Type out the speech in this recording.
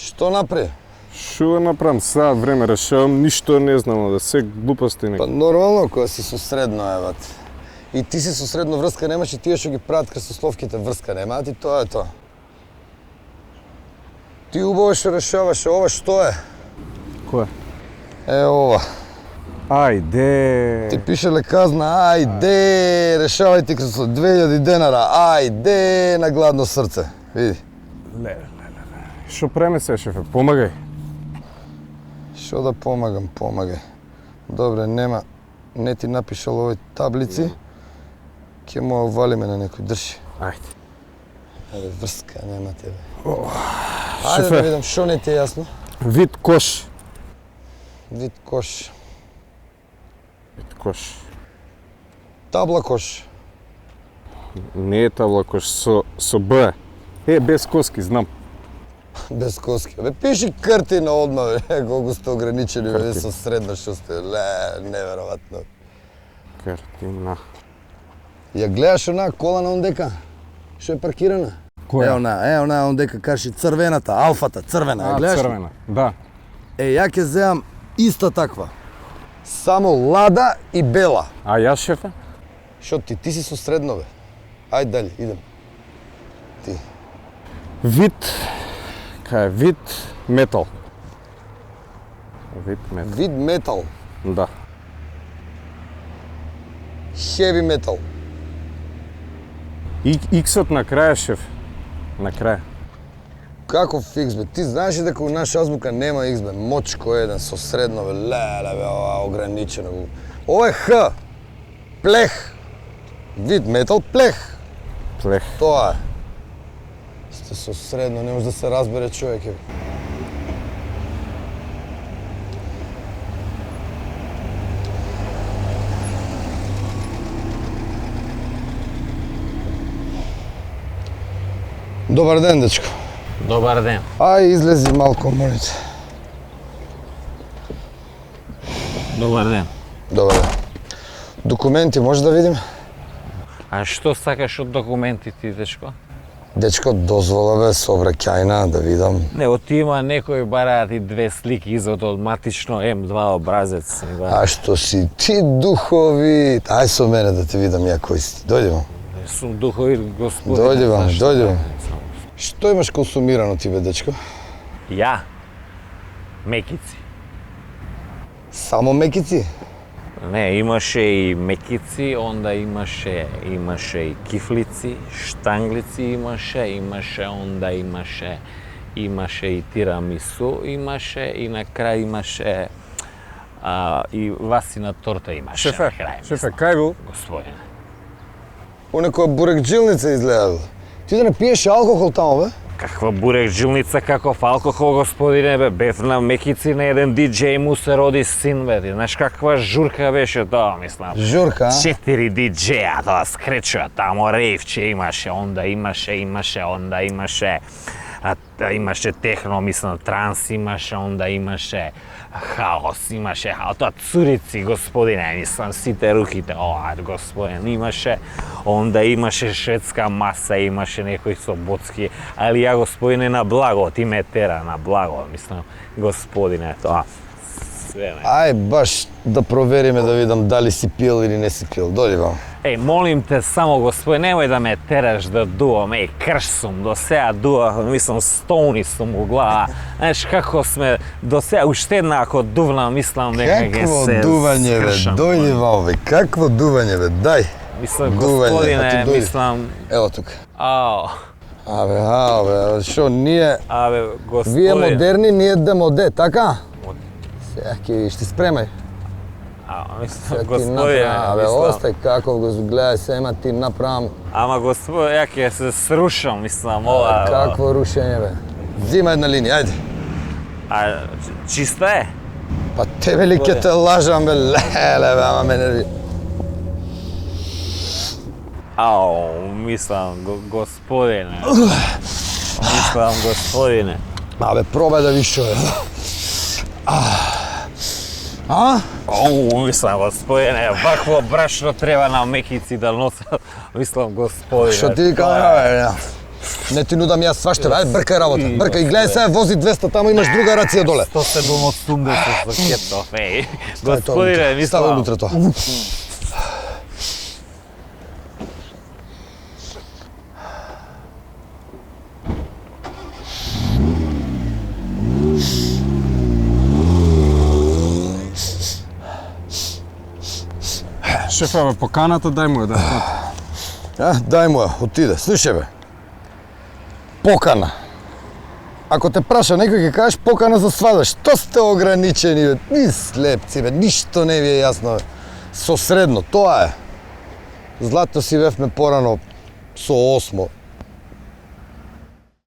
Што направи? Што направам сад време, решавам, ништо не знам, да се глупости Па нормално кога си со средно еват. И ти си со средно врска немаш и тие што ги прават крстословките врска немаат и тоа е тоа. Ти убаво што решаваш, ова што е? Која? Е ова. Ајде. Ти пишеле казна, ајде, решавај ти крстослов 2000 денара, ајде на гладно срце. Види. Леле. Што преме се, шефе? Помагај. Што да помагам, помагај. Добре, нема, не ти напишал овој таблици, ќе му овалиме на некој, држи. Ајде. Абе, врска нема тебе. Шефе. Ајде да видам, што не ти е јасно? Вид кош. Вид кош. Вид кош. Табла кош. Не е табла кош, со Б. Без коски, знам. Без коски. Бе, пиши картина одма, бе, колку сте ограничени, бе, со средно што сте, неверојатно. Картина. Ја гледаш онаа кола на ондека? Што е паркирана? Која? Е онаа ондека карши црвената, алфата, црвена, ја гледаш? Црвена, да. Ја ќе земам иста таква. Само лада и бела. А јас, шефе? Што ти си со средно, бе. Ајде дали, идем. Ти. Вид, кај вид метал. Вид метал. Вид метал. Да. Heavy metal. Иксот на крај, шеф. На крај. Каков икс, бе? Ти знаеш ли дека у наша азбука нема икс, бе? Мочко еден со средно, бе, леле, бе, ова ограничено. Ова е Х. Плех. Вид метал, плех. Плех. Тоа е. Сте со средно, не може да се разбере човек, бе. Добар ден, дечко. Добар ден. Ај, излези малку, молите. Добар ден. Добар ден. Документи може да видим? А што сакаш од документите, дечко? Дечко, дозвола бе, сообраќајна, да видам. Не, отима некој бараат и 2 слики извод од матично М2 образец. А што си ти духови? Ај со мене да те видам ја кој си. Дојди вам. Сум духовит господин. Дојди вам, дојди вам. Што имаш консумирано ти бе, дечко? Ја? Мекици. Само мекици? Не, имаше и мекици, онда имаше и кифлици, штанглици имаше, онда имаше и тирамису, имаше и на крај имаше и васина торта имаше. Шефе, на крај, шефе, мислам, кај бил? Господине. У некоја бурекджилница изгледа. Ти да не пиеш алкохол тамо, бе? Каква бурекджилница, каков алкохол, господине, бе, бев на мекици на еден диџеј му се роди син, бе, ти знаеш каква журка беше тоа, мислам. Журка, а? 4 диџеја, тоа скречува, тамо рейвче имаше, онда имаше техно, мислам, транс имаше, онда имаше хаос, тоа цурици, господине, мислам, сите руките, господин, имаше, онда имаше шведска маса, имаше некој со боцки, али ја, господине, на благо, ти ме тера на благо, мислам, господине, тоа, све ме. Ај, баш да провериме да видам дали си пил или не си пил. Дојди вам. Еј, молим те само, господи, немој да ме тераш да дувам, крш сум, до сега дував, мислам, стоуни сум у глава. Знаеш, како сме, до сега, уште една ако дувнам, мислам, дека ќе Какво се дување, бе? скршам. Дојди вам, бе. Какво дување, бе? Дај. Мислам, Дување, а господине, ти дојди. мислам, Ево тука. ао, Абе, шо, ние... абе, господи. Вие модерни, ние демоде, така? Сега ќе видиш, ти спремај. Мислам, Ти господине, направам, абе, мислам, остај како го гледај се, ема ти направам. ама господи, ја ќе се срушам, мислам, ова. Какво рушење, бе? Зима една линија, ајде. А, чиста е? Па тебе ли ќе те лажам, бе, леле, бе, ама ме нерви. Ау, мислам, господине. Мислам, господине. Абе, пробај да видиш што е. А? Оу, мислам, господине, вакво брашно треба на мекици да носат. Мислам, господине. Што ти кажа, бе? Не ти нудам јас сваште, ајде бркај работа. Бркај, гледај сега вози 200, таму имаш друга рација доле. 180 за кетов, еј. Стави тоа Господине, унутре, стави мислам. унутре тоа. Шефа, бе, поканата дај му ја да смати. Дај му ја, отиде. Слушај бе. Покана. Ако те праша некој ќе кажеш покана за свадба, што сте ограничени бе? Ни слепци бе, ништо не ви е јасно бе. Со средно, тоа е. Злато си бевме порано со 8.